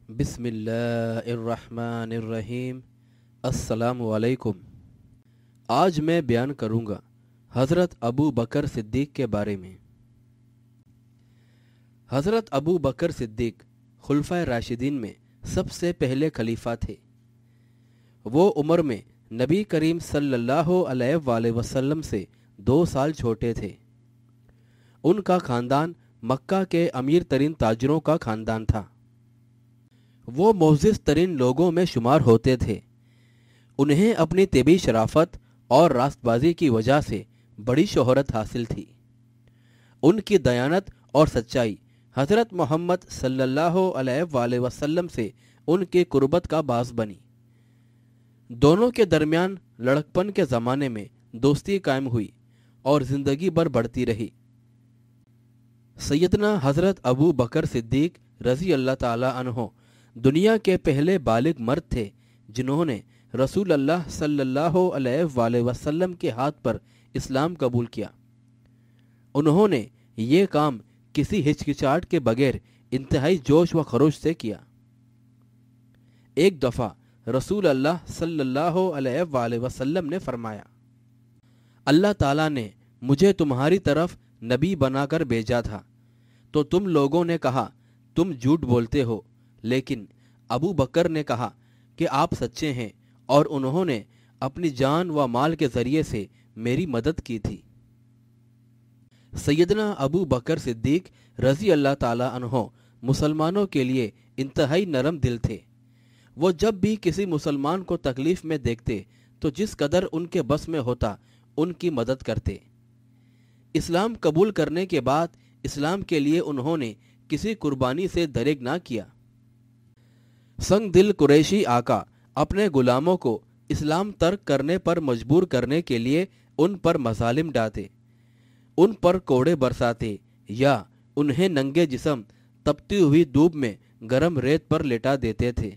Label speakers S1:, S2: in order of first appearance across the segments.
S1: بسم اللہ الرحمن الرحیم۔ السلام علیکم۔ آج میں بیان کروں گا حضرت ابو بکر صدیق کے بارے میں۔ حضرت ابو بکر صدیق خلفائے راشدین میں سب سے پہلے خلیفہ تھے۔ وہ عمر میں نبی کریم صلی اللہ علیہ وآلہ وسلم سے 2 سال چھوٹے تھے۔ ان کا خاندان مکہ کے امیر ترین تاجروں کا خاندان تھا۔ وہ معزز ترین لوگوں میں شمار ہوتے تھے۔ انہیں اپنی طبی شرافت اور راست بازی کی وجہ سے بڑی شہرت حاصل تھی۔ ان کی دیانت اور سچائی حضرت محمد صلی اللہ علیہ وآلہ وسلم سے ان کی قربت کا باعث بنی۔ دونوں کے درمیان لڑکپن کے زمانے میں دوستی قائم ہوئی اور زندگی بھر بڑھتی رہی۔ سیدنا حضرت ابو بکر صدیق رضی اللہ تعالی عنہ دنیا کے پہلے بالغ مرد تھے جنہوں نے رسول اللہ صلی اللہ علیہ وآلہ وسلم کے ہاتھ پر اسلام قبول کیا۔ انہوں نے یہ کام کسی ہچکچاہٹ کے بغیر انتہائی جوش و خروش سے کیا۔ ایک دفعہ رسول اللہ صلی اللہ علیہ وآلہ وسلم نے فرمایا، اللہ تعالیٰ نے مجھے تمہاری طرف نبی بنا کر بھیجا تھا، تو تم لوگوں نے کہا تم جھوٹ بولتے ہو، لیکن ابو بکر نے کہا کہ آپ سچے ہیں، اور انہوں نے اپنی جان و مال کے ذریعے سے میری مدد کی تھی۔ سیدنا ابو بکر صدیق رضی اللہ تعالی عنہ مسلمانوں کے لیے انتہائی نرم دل تھے۔ وہ جب بھی کسی مسلمان کو تکلیف میں دیکھتے تو جس قدر ان کے بس میں ہوتا ان کی مدد کرتے۔ اسلام قبول کرنے کے بعد اسلام کے لیے انہوں نے کسی قربانی سے دریغ نہ کیا۔ سنگ دل قریشی آقا اپنے غلاموں کو اسلام ترک کرنے پر مجبور کرنے کے لیے ان پر مظالم ڈالتے، ان پر کوڑے برساتے یا انہیں ننگے جسم تپتی ہوئی دھوپ میں گرم ریت پر لٹا دیتے تھے۔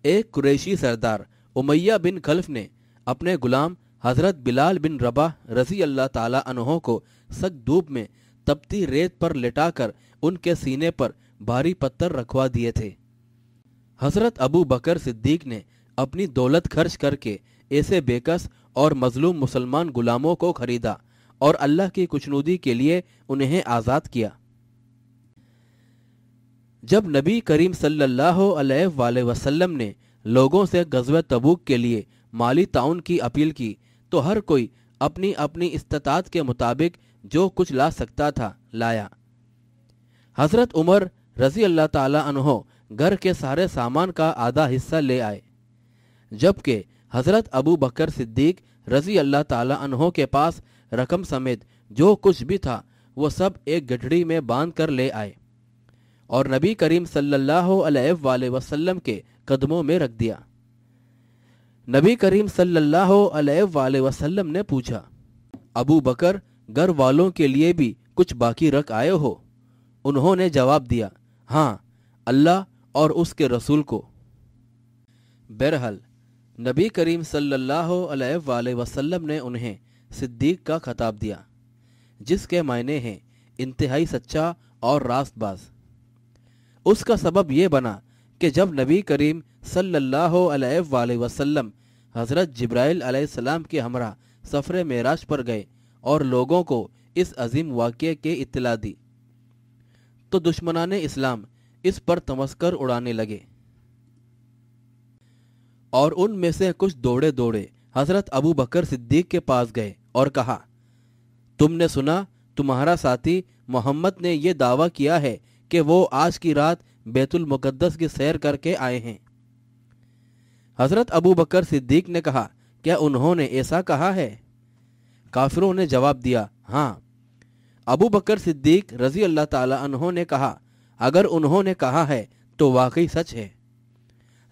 S1: ایک قریشی سردار امیہ بن خلف نے اپنے غلام حضرت بلال بن رباح رضی اللہ تعالی عنہ کو سخت دھوپ میں تپتی ریت پر لٹا کر ان کے سینے پر بھاری پتھر رکھوا دیے تھے۔ حضرت ابو بکر صدیق نے اپنی دولت خرچ کر کے ایسے بےکس اور مظلوم مسلمان غلاموں کو خریدا اور اللہ کی خوشنودی کے لیے انہیں آزاد کیا۔ جب نبی کریم صلی اللہ علیہ وآلہ وسلم نے لوگوں سے غزوہ تبوک کے لیے مالی تعاون کی اپیل کی تو ہر کوئی اپنی اپنی استطاعت کے مطابق جو کچھ لا سکتا تھا لایا۔ حضرت عمر رضی اللہ تعالی عنہ گھر کے سارے سامان کا آدھا حصہ لے آئے، جبکہ حضرت ابو بکر صدیق رضی اللہ تعالی عنہ کے پاس رقم سمیت جو کچھ بھی تھا وہ سب ایک گٹھڑی میں باندھ کر لے آئے اور نبی کریم صلی اللہ علیہ وآلہ وسلم کے قدموں میں رکھ دیا۔ نبی کریم صلی اللہ علیہ وآلہ وسلم نے پوچھا، ابو بکر گھر والوں کے لیے بھی کچھ باقی رکھ آئے ہو؟ انہوں نے جواب دیا، ہاں، اللہ اور اس کے رسول کو۔ بہرحال نبی کریم صلی اللہ علیہ وآلہ وسلم نے انہیں صدیق کا خطاب دیا، جس کے معنی ہیں انتہائی سچا اور راست باز۔ اس کا سبب یہ بنا کہ جب نبی کریم صلی اللہ علیہ وآلہ وسلم حضرت جبرائیل علیہ السلام کے ہمراہ سفر معراج پر گئے اور لوگوں کو اس عظیم واقعے کی اطلاع دی تو دشمنان اسلام اس پر تمسخر اڑانے لگے، اور ان میں سے کچھ دوڑے دوڑے حضرت ابو بکر صدیق کے پاس گئے اور کہا، تم نے سنا تمہارا ساتھی محمد نے یہ دعویٰ کیا ہے کہ وہ آج کی رات بیت المقدس کی سیر کر کے آئے ہیں۔ حضرت ابو بکر صدیق نے کہا، کیا انہوں نے ایسا کہا ہے؟ کافروں نے جواب دیا، ہاں۔ ابو بکر صدیق رضی اللہ تعالی عنہ نے کہا، اگر انہوں نے کہا ہے تو واقعی سچ ہے۔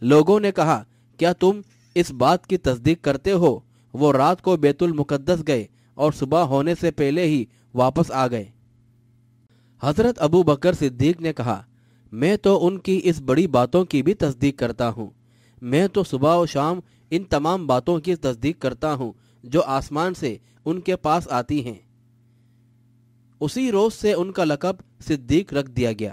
S1: لوگوں نے کہا، کیا تم اس بات کی تصدیق کرتے ہو وہ رات کو بیت المقدس گئے اور صبح ہونے سے پہلے ہی واپس آ گئے؟ حضرت ابو بکر صدیق نے کہا، میں تو ان کی اس بڑی باتوں کی بھی تصدیق کرتا ہوں۔ میں تو صبح و شام ان تمام باتوں کی تصدیق کرتا ہوں جو آسمان سے ان کے پاس آتی ہیں۔ اسی روز سے ان کا لقب صدیق رکھ دیا گیا۔